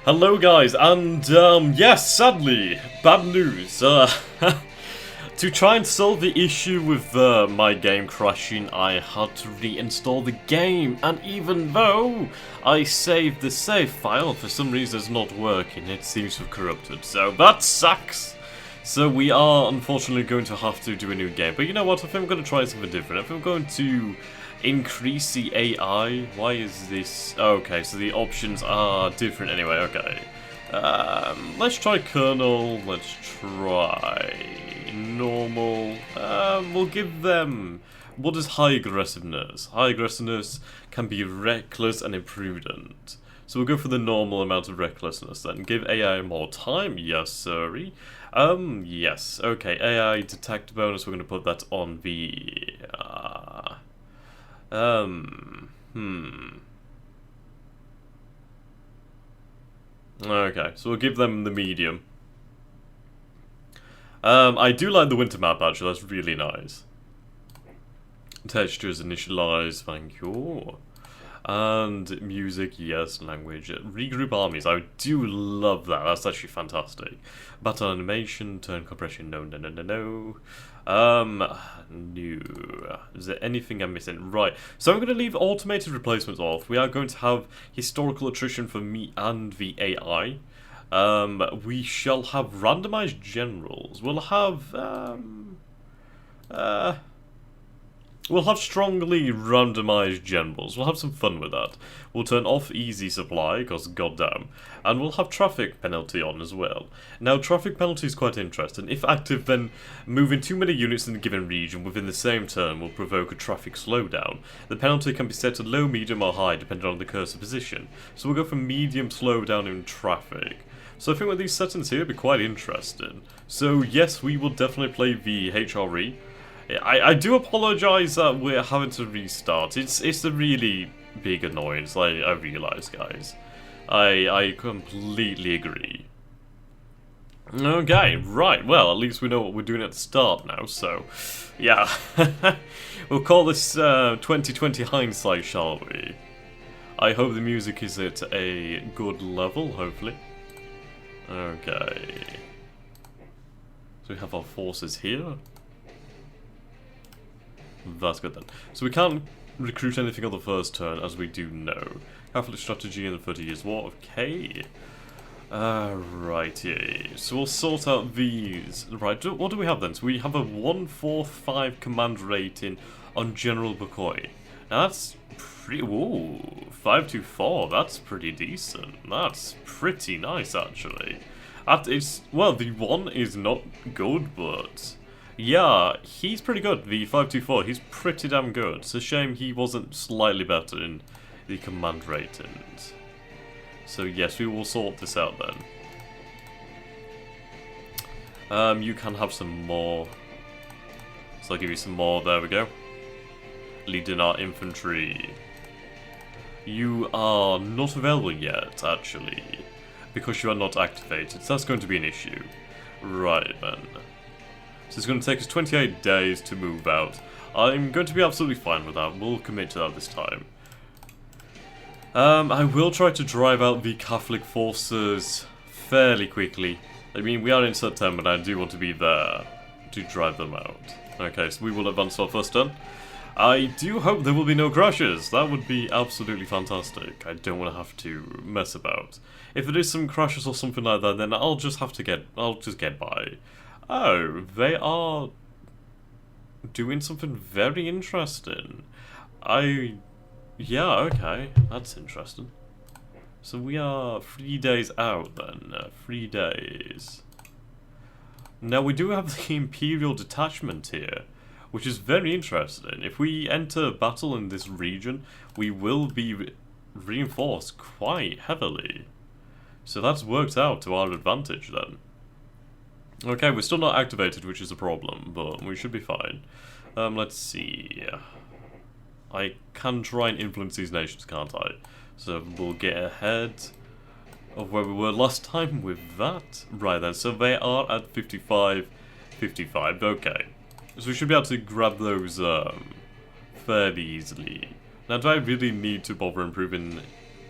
Hello guys, and yes, sadly, bad news. To try and solve the issue with my game crashing, I had to reinstall the game, and even though I saved the save file, for some reason it's not working, it seems to have corrupted, so that sucks! So we are unfortunately going to have to do a new game, but you know what, I think I'm going to try something different. I think I'm going to increase the AI. Why is this? Okay, so the options are different anyway, okay. Let's try Kernel, let's try normal. We'll give them... What is high aggressiveness? High aggressiveness can be reckless and imprudent. So we'll go for the normal amount of recklessness then. Give AI more time, yes sirree. Yes, okay, AI detect bonus, we're going to put that on the... Okay, so we'll give them the medium. I do like the winter map actually, that's really nice. Textures initialize, thank you. And music, yes, language. Regroup armies, I do love that, that's actually fantastic. Battle animation, turn compression, no. New. Is there anything I'm missing? Right, so I'm going to leave automated replacements off. We are going to have historical attrition for me and the AI. We shall have randomized generals. We'll have strongly randomized generals. We'll have some fun with that. We'll turn off easy supply, because goddamn. And we'll have traffic penalty on as well. Now, traffic penalty is quite interesting. If active, then moving too many units in a given region within the same turn will provoke a traffic slowdown. The penalty can be set to low, medium, or high, depending on the cursor position. So we'll go for medium slowdown in traffic. So I think with these settings here, it'll be quite interesting. So yes, we will definitely play the HRE. I do apologise that we're having to restart. It's a really big annoyance, I realise, guys. I completely agree. Okay, right, well, at least we know what we're doing at the start now, so... Yeah. We'll call this 2020 hindsight, shall we? I hope the music is at a good level, hopefully. Okay. So we have our forces here. That's good then. So we can't recruit anything on the first turn, as we do know. Catholic strategy in the 30 Years' War, okay. Righty. So we'll sort out these. Right, what do we have then? So we have a 145 command rating on General Bukoy. Now that's pretty... Ooh, 524, that's pretty decent. That's pretty nice, actually. That is... Well, the 1 is not good, but... Yeah, he's pretty good, the 524, he's pretty damn good. It's a shame he wasn't slightly better in the command ratings. So yes, we will sort this out then. You can have some more. So I'll give you some more, there we go. Leading our infantry. You are not available yet, actually, because you are not activated, so that's going to be an issue. Right then. So it's going to take us 28 days to move out. I'm going to be absolutely fine with that. We'll commit to that this time. I will try to drive out the Catholic forces fairly quickly. I mean, we are in September and I do want to be there to drive them out. Okay, so we will advance our first turn. I do hope there will be no crashes. That would be absolutely fantastic. I don't want to have to mess about. If there is some crashes or something like that, then I'll just get by. Oh, they are doing something very interesting. Yeah, okay, that's interesting. So we are 3 days out then, 3 days. Now we do have the Imperial detachment here, which is very interesting. If we enter battle in this region, we will be reinforced quite heavily. So that's worked out to our advantage then. Okay, we're still not activated, which is a problem, but we should be fine. Let's see. I can try and influence these nations, can't I? So we'll get ahead of where we were last time with that. Right then, so they are at 55, okay. So we should be able to grab those fairly easily. Now, do I really need to bother improving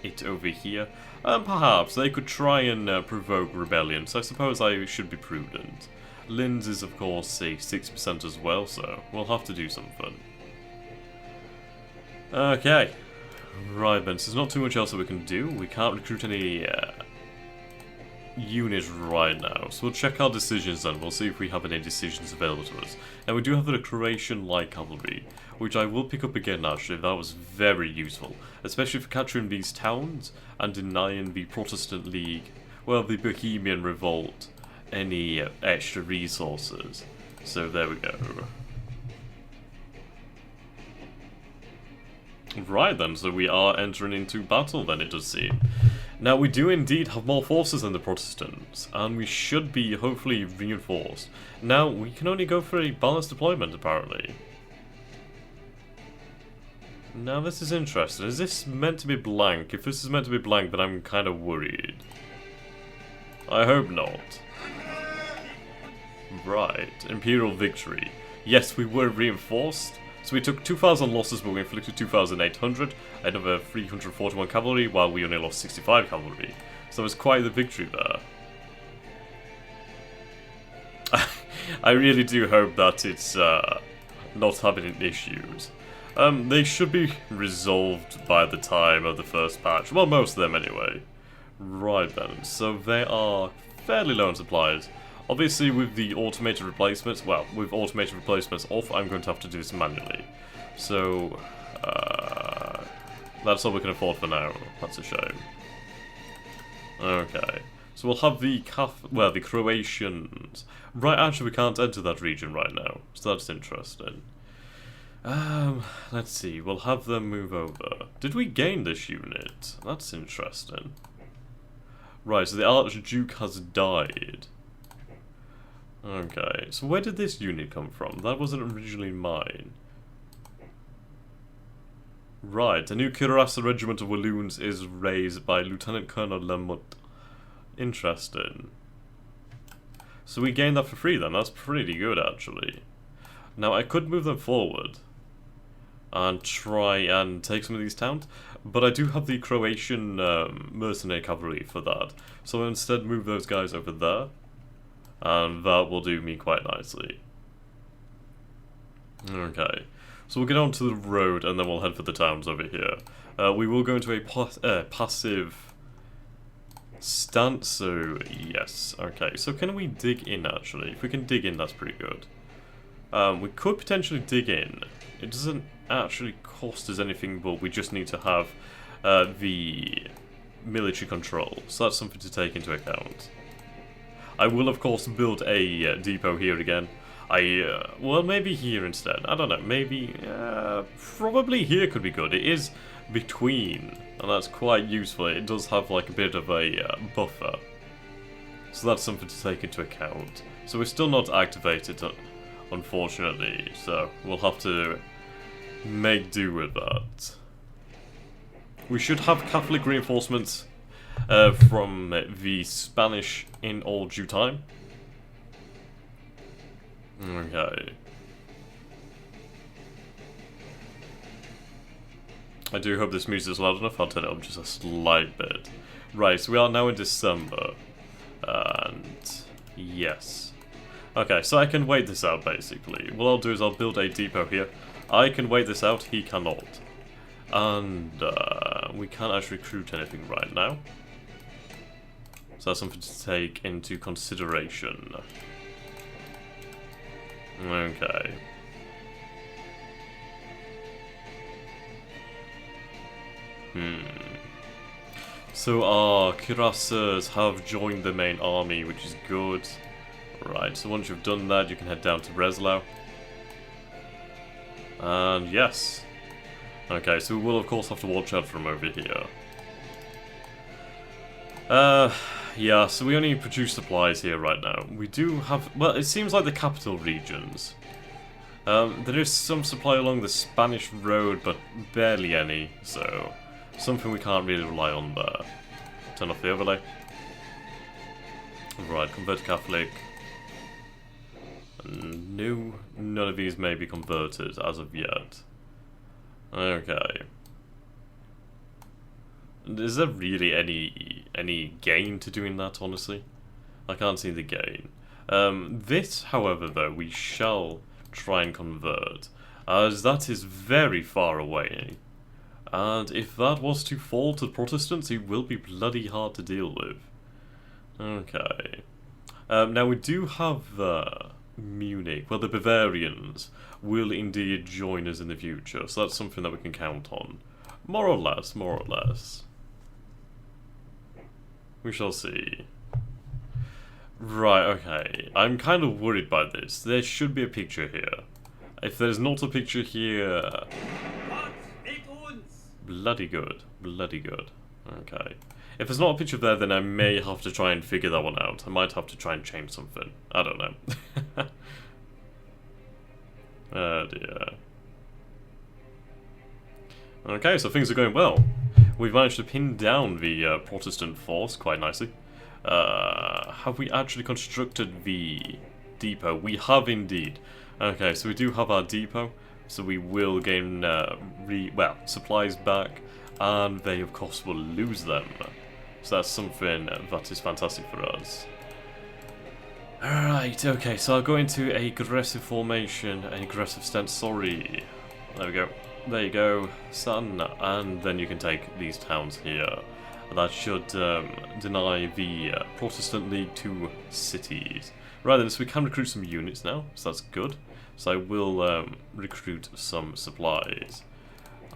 it over here. Perhaps they could try and provoke rebellion, so I suppose I should be prudent. Linz is of course a 6% as well, so we'll have to do something. Okay. Right then, so there's not too much else that we can do. We can't recruit any units right now, so we'll check our decisions then. We'll see if we have any decisions available to us. And we do have the Croatian light cavalry, which I will pick up again actually. That was very useful, especially for capturing these towns and denying the Protestant League, well, the Bohemian Revolt, any extra resources. So there we go. Right then, so we are entering into battle then, it does seem. Now we do indeed have more forces than the Protestants, and we should be hopefully reinforced. Now we can only go for a balanced deployment apparently. Now this is interesting. Is this meant to be blank? If this is meant to be blank, then I'm kind of worried. I hope not. Right, Imperial victory. Yes, we were reinforced. So we took 2,000 losses, but we inflicted 2,800, another 341 cavalry, while we only lost 65 cavalry. So it was quite the victory there. I really do hope that it's not having any issues. They should be resolved by the time of the first patch. Well, most of them anyway. Right then, so they are fairly low on supplies. Obviously with the automated replacements, well, with automated replacements off, I'm going to have to do this manually. So, that's all we can afford for now. That's a shame. Okay, so we'll have the the Croatians. Right, actually we can't enter that region right now, so that's interesting. Let's see, we'll have them move over. Did we gain this unit? That's interesting. Right, so the Archduke has died. Okay, so where did this unit come from? That wasn't originally mine. Right, a new Cuirassier regiment of Walloons is raised by Lieutenant Colonel Lemut. Interesting. So we gained that for free then, that's pretty good actually. Now I could move them forward and try and take some of these towns, but I do have the Croatian mercenary cavalry for that. So I'll instead move those guys over there. And that will do me quite nicely. Okay, so we'll get onto the road and then we'll head for the towns over here. We will go into a passive stance, so yes. Okay, so can we dig in actually? If we can dig in, that's pretty good. We could potentially dig in. It doesn't actually cost us anything, but we just need to have the military control. So that's something to take into account. I will of course build a depot here again. Well, maybe here instead. I don't know, maybe, probably here could be good. It is between, and that's quite useful. It does have like a bit of a buffer. So that's something to take into account. So we're still not activated, unfortunately, so we'll have to make do with that. We should have Catholic reinforcements from the Spanish in all due time. Okay. I do hope this music is loud enough. I'll turn it up just a slight bit. Right, so we are now in December. And yes. Okay, so I can wait this out basically. What I'll do is I'll build a depot here. I can wait this out, he cannot. And we can't actually recruit anything right now. So that's something to take into consideration. Okay. So our cuirassiers have joined the main army, which is good. Right, so once you've done that, you can head down to Breslau. And yes. Okay, so we will of course have to watch out from over here. Yeah, so we only produce supplies here right now. We do have, well, it seems like the capital regions. There is some supply along the Spanish road, but barely any, so something we can't really rely on there. Turn off the overlay. Right, convert to Catholic. No, none of these may be converted as of yet. Okay. Is there really any gain to doing that, honestly? I can't see the gain. This, however, though, we shall try and convert, as that is very far away. And if that was to fall to Protestants, it will be bloody hard to deal with. Okay. Now we do have Munich, well, the Bavarians will indeed join us in the future, so that's something that we can count on. More or less, more or less. We shall see. Right, okay. I'm kind of worried by this. There should be a picture here. If there's not a picture here... Bloody good. Bloody good. Okay. If there's not a picture there, then I may have to try and figure that one out. I might have to try and change something. I don't know. Oh dear. Okay, so things are going well. We've managed to pin down the Protestant force quite nicely. Have we actually constructed the depot? We have indeed. Okay, so we do have our depot. So we will gain, supplies back. And they, of course, will lose them. So that's something that is fantastic for us. Alright, okay, so I'll go into aggressive formation, an aggressive stance, sorry. There we go. There you go, son, and then you can take these towns here. That should deny the Protestant League 2 cities. Right then, so we can recruit some units now, so that's good. So I will recruit some supplies.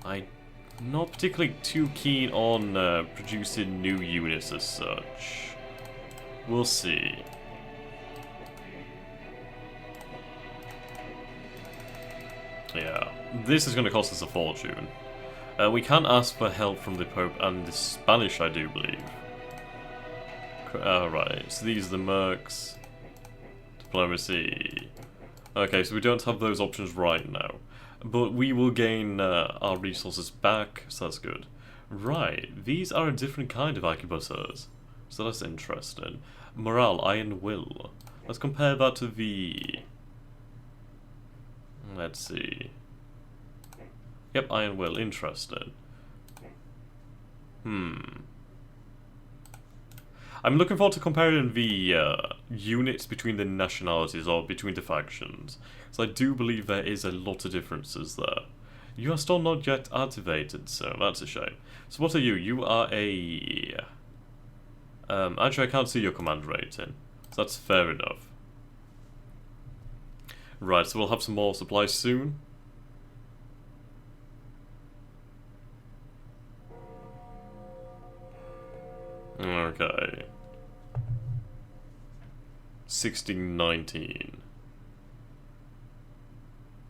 I'm not particularly too keen on producing new units as such. We'll see. Yeah, this is going to cost us a fortune. We can ask for help from the Pope and the Spanish, I do believe. Right, so these are the mercs. Diplomacy. Okay, so we don't have those options right now. But we will gain our resources back, so that's good. Right, these are a different kind of arquebusiers. So that's interesting. Morale, iron will. Let's compare that to the... Let's see. Yep, iron will. Interesting. I'm looking forward to comparing the units between the nationalities or between the factions. So I do believe there is a lot of differences there. You are still not yet activated, so that's a shame. So what are you? You are a... actually, I can't see your command rating. So that's fair enough. Right, so we'll have some more supplies soon. Okay. 1619.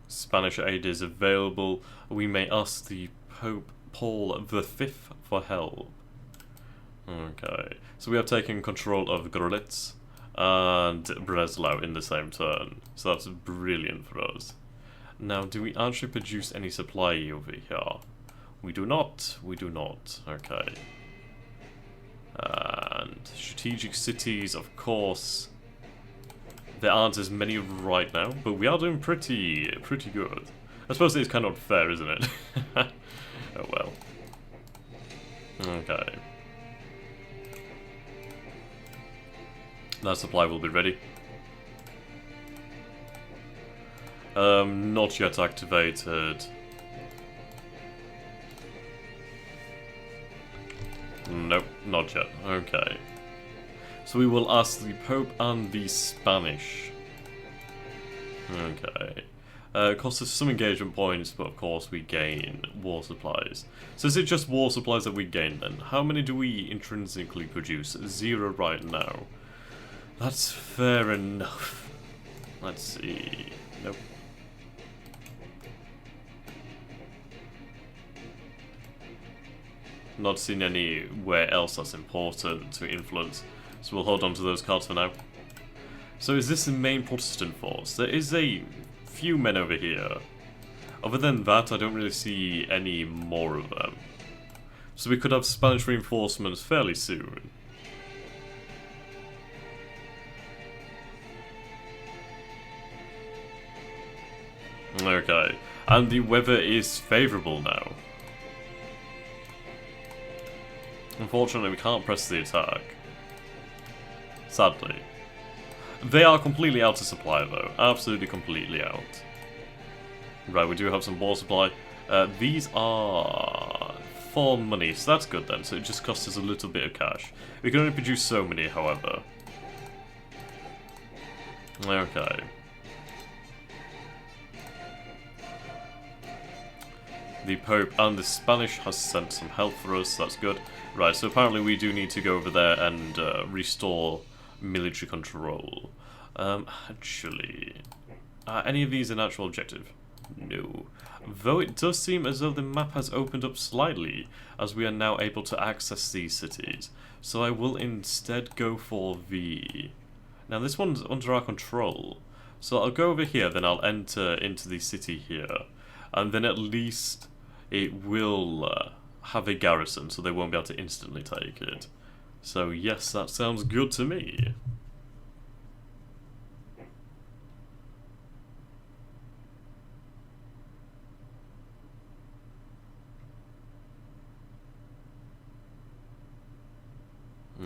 Spanish aid is available. We may ask the Pope Paul V for help. Okay. So we have taken control of Görlitz and Breslau in the same turn. So that's brilliant for us. Now, do we actually produce any supply over here? We do not. We do not. Okay. And strategic cities, of course. There aren't as many right now, but we are doing pretty good. I suppose it's kind of unfair, isn't it? Oh well. Okay. That supply will be ready. Not yet activated. Nope, not yet. Okay. So we will ask the Pope and the Spanish. Okay. Costs us some engagement points, but of course we gain war supplies. So is it just war supplies that we gain then? How many do we intrinsically produce? 0 right now. That's fair enough. Let's see. Nope. Not seeing anywhere else that's important to influence, so we'll hold on to those cards for now. So is this the main Protestant force? There is a few men over here. Other than that, I don't really see any more of them. So we could have Spanish reinforcements fairly soon. Okay, and the weather is favourable now. Unfortunately, we can't press the attack. Sadly. They are completely out of supply, though. Absolutely completely out. Right, we do have some war supply. These are for money, so that's good then. So it just costs us a little bit of cash. We can only produce so many, however. Okay. The Pope and the Spanish has sent some help for us, so that's good. Right, so apparently we do need to go over there and restore military control. Actually... any of these an actual objective? No. Though it does seem as though the map has opened up slightly, as we are now able to access these cities. So I will instead go for the... Now this one's under our control. So I'll go over here, then I'll enter into the city here. And then at least it will have a garrison, so they won't be able to instantly take it. So yes, that sounds good to me.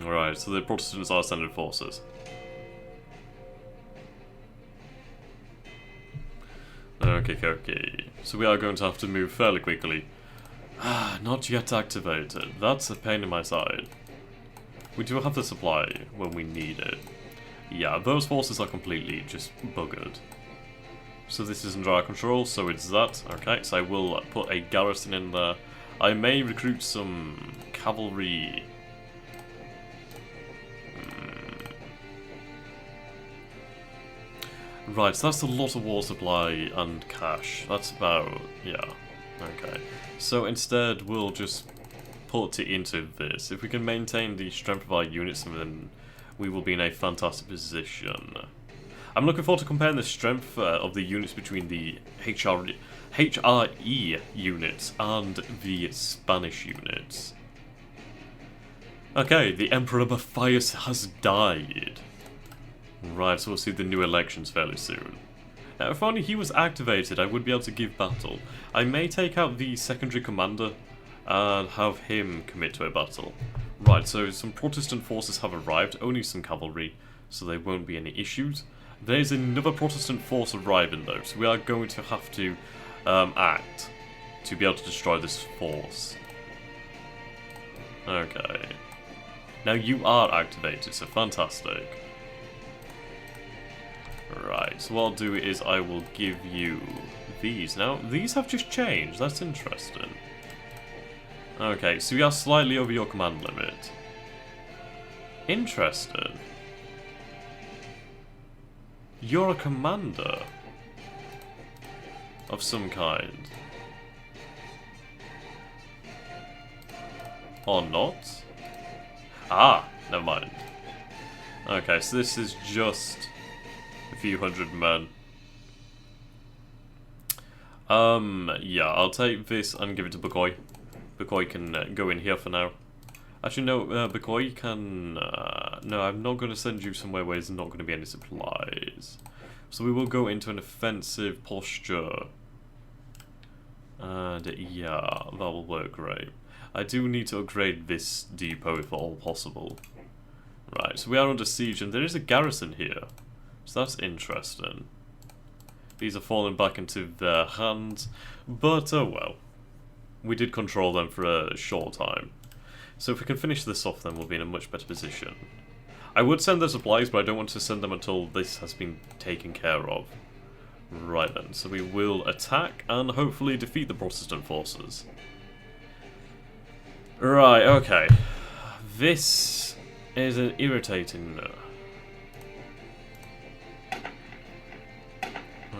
Alright, so the Protestants are sending forces. Okay. So we are going to have to move fairly quickly. Not yet activated. That's a pain in my side. We do have the supply when we need it. Yeah, those forces are completely just buggered. So this is under our control, so it's that. Okay, so I will put a garrison in there. I may recruit some cavalry. Right, so that's a lot of war supply and cash. That's about... yeah. Okay. So instead, we'll just put it into this. If we can maintain the strength of our units, then we will be in a fantastic position. I'm looking forward to comparing the strength of the units between the HRE units and the Spanish units. Okay, the Emperor Matthias has died. Right, so we'll see the new elections fairly soon. Now, if only he was activated, I would be able to give battle. I may take out the secondary commander and have him commit to a battle. Right, so some Protestant forces have arrived, only some cavalry, so there won't be any issues. There's another Protestant force arriving though, so we are going to have to act to be able to destroy this force. Okay. Now you are activated, so fantastic. Right, so what I'll do is I will give you these. Now, these have just changed. That's interesting. Okay, so we are slightly over your command limit. Interesting. You're a commander of some kind. Or not? Ah, never mind. Okay, so this is just a few hundred men. Yeah, I'll take this and give it to Bukoy. Bukoy can go in here for now. Actually, no, Bukoy can... no, I'm not going to send you somewhere where there's not going to be any supplies. So we will go into an offensive posture. And yeah, that will work great. I do need to upgrade this depot if at all possible. Right, so we are under siege and there is a garrison here. So that's interesting. These are falling back into their hands, but oh well. We did control them for a short time. So if we can finish this off, then we'll be in a much better position. I would send the supplies, but I don't want to send them until this has been taken care of. Right then, so we will attack and hopefully defeat the Protestant forces. Right, okay. This is an irritating...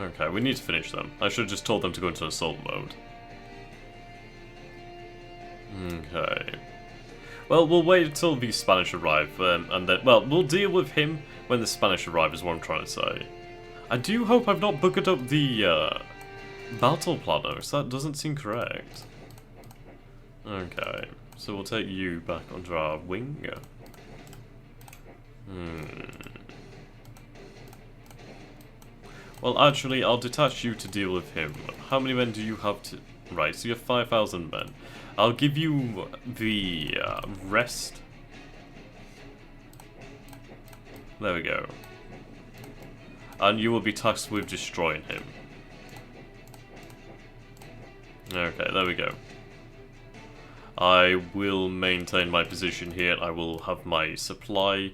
Okay, we need to finish them. I should have just told them to go into assault mode. Okay. Well, we'll wait until the Spanish arrive, and then... Well, we'll deal with him when the Spanish arrive, is what I'm trying to say. I do hope I've not buggered up the, battle planner, so that doesn't seem correct. Okay, so we'll take you back under our wing. Well, actually, I'll detach you to deal with him. How many men do you have to... Right, so you have 5,000 men. I'll give you the rest. There we go. And you will be tasked with destroying him. Okay, there we go. I will maintain my position here. I will have my supply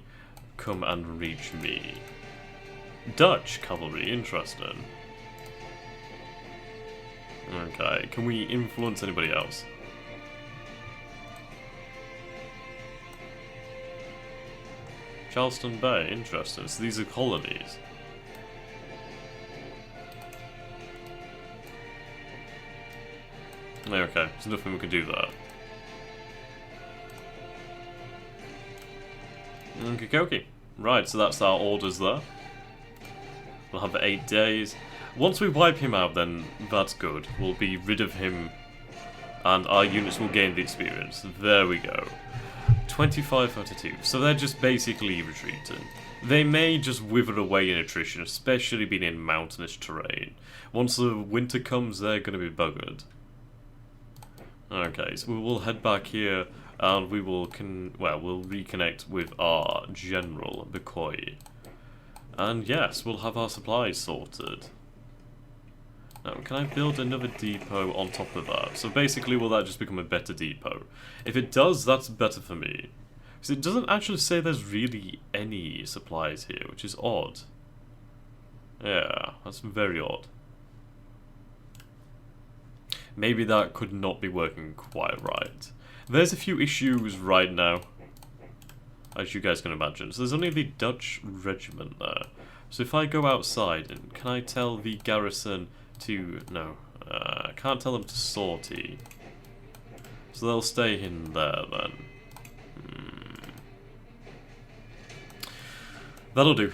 come and reach me. Dutch cavalry, interesting. Okay, can we influence anybody else? Charleston Bay, interesting. So these are colonies. Okay, there's nothing we can do there. Okay. Right, so that's our orders there. We'll have 8 days. Once we wipe him out, then that's good. We'll be rid of him, and our units will gain the experience. There we go. 25 out of 2. So they're just basically retreating. They may just wither away in attrition, especially being in mountainous terrain. Once the winter comes, they're going to be buggered. Okay, so we will head back here, and we will we'll reconnect with our General Bekoy. And yes, we'll have our supplies sorted. Now, can I build another depot on top of that? So basically, will that just become a better depot? If it does, that's better for me. Because it doesn't actually say there's really any supplies here, which is odd. Yeah, that's very odd. Maybe that could not be working quite right. There's a few issues right now, as you guys can imagine. So there's only the Dutch regiment there. So if I go outside, and can I tell the garrison to... No, I can't tell them to sortie. So they'll stay in there then. That'll do.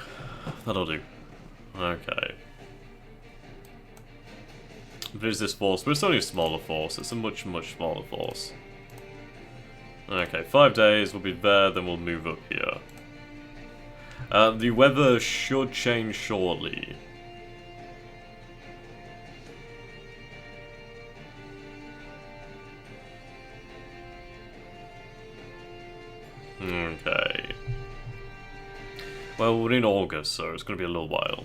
That'll do. Okay. There's this force, but it's only a smaller force. It's a much, much smaller force. Okay, 5 days, we'll be there, then we'll move up here. The weather should change shortly. Okay. Well, we're in August, so it's going to be a little while.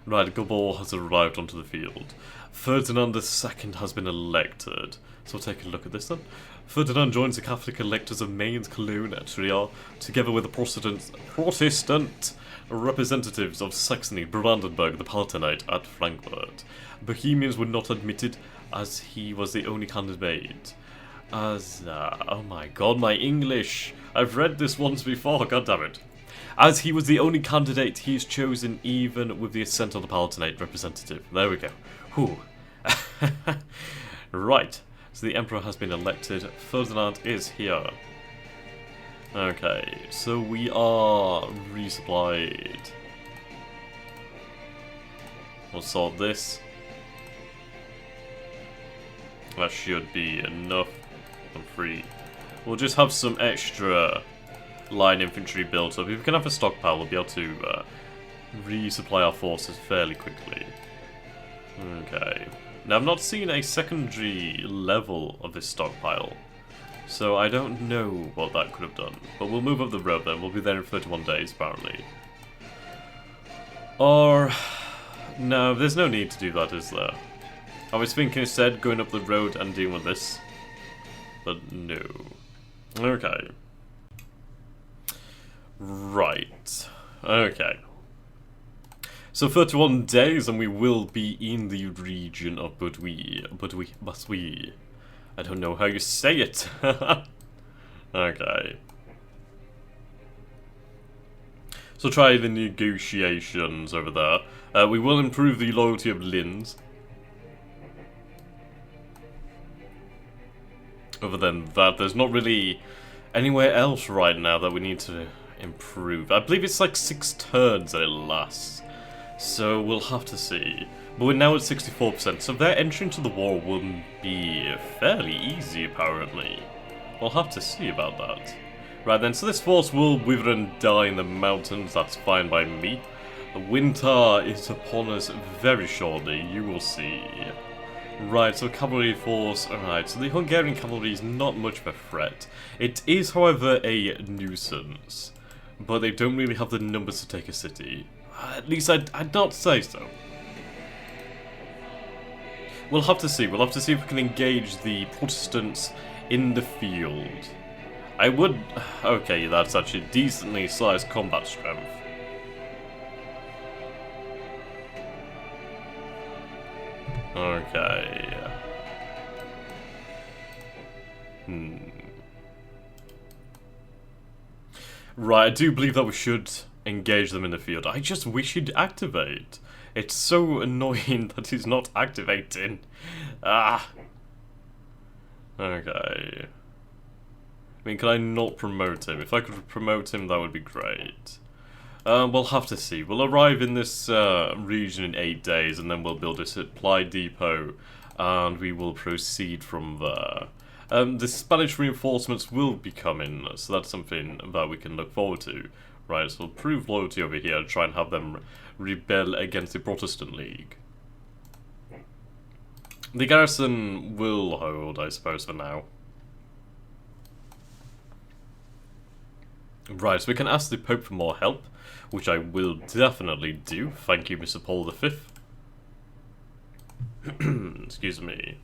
Right, Gabor has arrived onto the field. Ferdinand II has been elected. So we'll take a look at this then. Ferdinand joins the Catholic electors of Mainz, Cologne, and Trier, together with the Protestant representatives of Saxony, Brandenburg, the Palatinate, at Frankfurt. Bohemians were not admitted, as he was the only candidate. Oh my god, my English! I've read this once before, goddammit. As he was the only candidate, he is chosen even with the assent of the Palatinate representative. There we go. Whew. Right. So the Emperor has been elected. Ferdinand is here. Okay, so we are resupplied. We'll sort this. That should be enough. I'm free. We'll just have some extra line infantry built up. If we can have a stockpile, we'll be able to resupply our forces fairly quickly. Okay. Now, I've not seen a secondary level of this stockpile, so I don't know what that could have done. But we'll move up the road then. We'll be there in 31 days, apparently. Or... no, there's no need to do that, is there? I was thinking instead going up the road and dealing with this. But no. Okay. Right. Okay. So 31 days and we will be in the region of Budwi. I don't know how you say it. Okay. So try the negotiations over there. We will improve the loyalty of Linz. Other than that, there's not really anywhere else right now that we need to improve. I believe it's like 6 turns that it lasts. So we'll have to see. But we're now at 64%, so their entry into the war will be fairly easy, apparently. We'll have to see about that. Right then, so this force will wither and die in the mountains, that's fine by me. The winter is upon us very shortly, you will see. Right, so cavalry force, alright, so the Hungarian cavalry is not much of a threat. It is, however, a nuisance. But they don't really have the numbers to take a city. At least I'd not say so. We'll have to see if we can engage the Protestants in the field. I would... Okay, that's actually decently sized combat strength. Okay. Right, I do believe that we should engage them in the field. I just wish he'd activate. It's so annoying that he's not activating. Ah. Okay. I mean, can I not promote him? If I could promote him, that would be great. We'll have to see. We'll arrive in this region in 8 days, and then we'll build a supply depot, and we will proceed from there. The Spanish reinforcements will be coming, so that's something that we can look forward to. Right, so we'll prove loyalty over here and try and have them rebel against the Protestant League. The garrison will hold, I suppose, for now. Right, so we can ask the Pope for more help, which I will definitely do. Thank you, Mr. Paul V. Excuse me.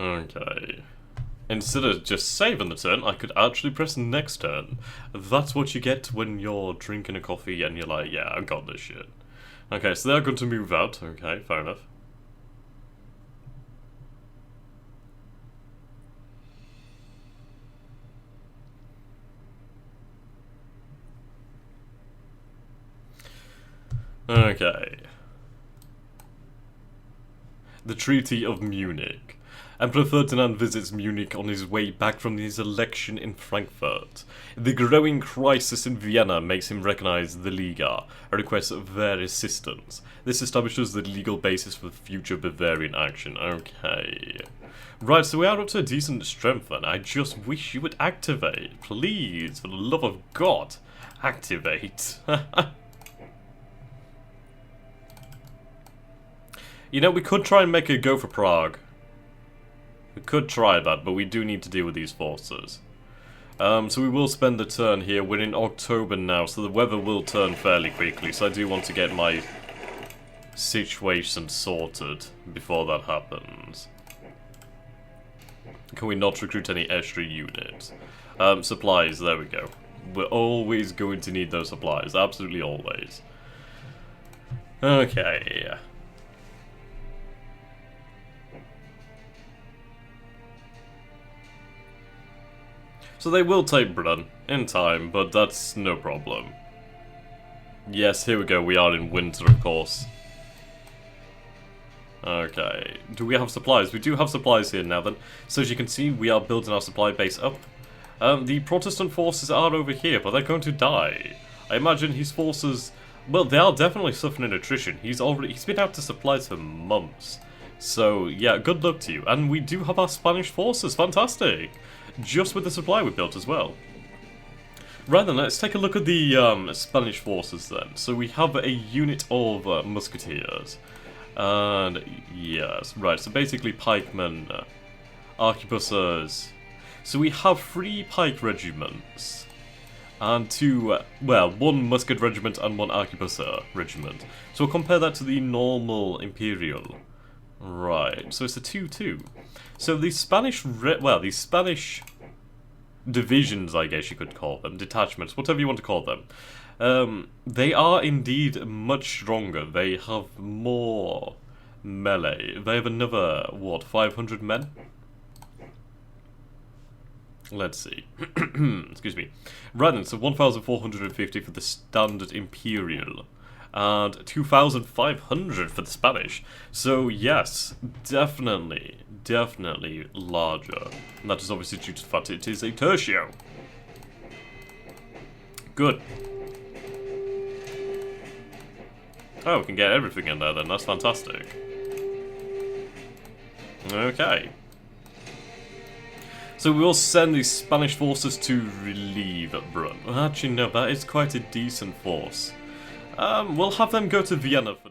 Okay. Instead of just saving the turn, I could actually press next turn. That's what you get when you're drinking a coffee and you're like, yeah, I've got this shit. Okay, so they're going to move out. Okay, fair enough. Okay. The Treaty of Munich. Emperor Ferdinand visits Munich on his way back from his election in Frankfurt. The growing crisis in Vienna makes him recognize the Liga and requests their assistance. This establishes the legal basis for future Bavarian action. Okay. Right, so we are up to a decent strength then. I just wish you would activate. Please, for the love of God, activate. You know, we could try and make a go for Prague. We could try that, but we do need to deal with these forces. So we will spend the turn here. We're in October now, so the weather will turn fairly quickly. So I do want to get my situation sorted before that happens. Can we not recruit any extra units? Supplies, there we go. We're always going to need those supplies, absolutely always. Okay. So they will take Brunn in time, but that's no problem. Yes, here we go, we are in winter, of course. Okay, do we have supplies? We do have supplies here now then. So as you can see, we are building our supply base up. The Protestant forces are over here, but they're going to die. I imagine his forces, well, they are definitely suffering attrition. He's been out to supplies for months. So yeah, good luck to you. And we do have our Spanish forces, fantastic! Just with the supply we built as well. Right then, let's take a look at the Spanish forces then. So we have a unit of musketeers. And yes, right, so basically pikemen, arquebusiers. So we have 3 pike regiments. And 2, well, 1 musket regiment and 1 arquebusier regiment. So we'll compare that to the normal Imperial. Right, so it's a 2-2. So the Spanish, these Spanish divisions, I guess you could call them, detachments, whatever you want to call them, they are indeed much stronger. They have more melee. They have another, what, 500 men? Let's see. Excuse me. Right then, so 1,450 for the standard Imperial. And 2,500 for the Spanish. So yes, definitely larger. And that is obviously due to the fact it is a tertio. Good. Oh, we can get everything in there then, that's fantastic. Okay. So we will send these Spanish forces to relieve Brunn. Well, actually, no, that is quite a decent force. We'll have them go to Vienna for